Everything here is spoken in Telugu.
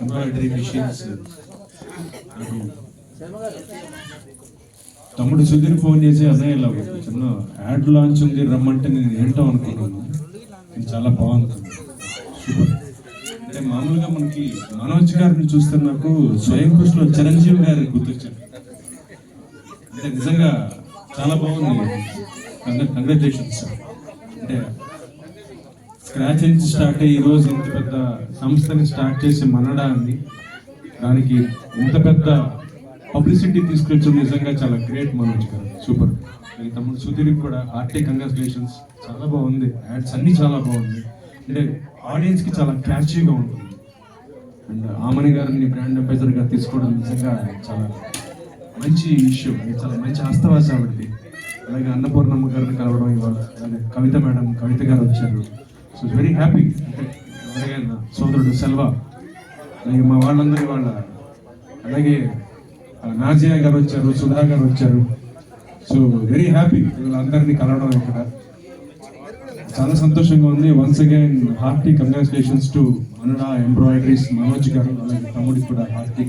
Embroidery machines. తమ్ముడు సుధీర్ ఫోన్ చేసి అదే ఇలా చిన్న యాడ్ లాంచ్ ఉంది రమ్మంటే నేను ఏంటో అనుకున్నాను. ఇది చాలా బాగుంది, సూపర్. అంటే మామూలుగా మనకి మనోజ్ గారిని చూస్తే నాకు స్వయం కృషిలో చిరంజీవి గారి గుర్తొచ్చారు. అంటే నిజంగా చాలా బాగుంది. కంగ్రాచులేషన్స్. అంటే స్క్రాచ్ నుంచి స్టార్ట్ అయ్యి ఈరోజు ఇంత పెద్ద సంస్థని స్టార్ట్ చేసి మనడా అండి, దానికి ఇంత పెద్ద పబ్లిసిటీ తీసుకొచ్చాం. నిజంగా చాలా గ్రేట్ మనోజ్ గారు, సూపర్. మీ తమ్ముడు సుధీర్కి కూడా హార్టీ కంగ్రాచులేషన్స్. చాలా బాగుంది, యాడ్స్ అన్నీ చాలా బాగుంది. అంటే ఆడియన్స్కి చాలా క్యాచీగా ఉంటుంది. అండ్ ఆమని గారిని బ్రాండ్ అంబాసిడర్గా తీసుకోవడం నిజంగా చాలా మంచి విషయం. చాలా మంచి హస్తవాస ఆవిడది. అలాగే అన్నపూర్ణమ్మ గారిని కలవడం ఇవాళ, అలాగే కవిత మేడం, కవిత గారు వచ్చారు. So very happy. అంటే అలాగే నా సోదరుడు సెల్వా, అలాగే మా వాళ్ళందరూ వాళ్ళ, అలాగే నాజియా గారు వచ్చారు, సుధా గారు వచ్చారు. సో వెరీ హ్యాపీ వీళ్ళందరినీ కలవడం ఇక్కడ. చాలా సంతోషంగా ఉంది. Once again hearty congratulations to Manada embroideries Manoj garu, అలాగే తమ్ముడికి కూడా హార్టీ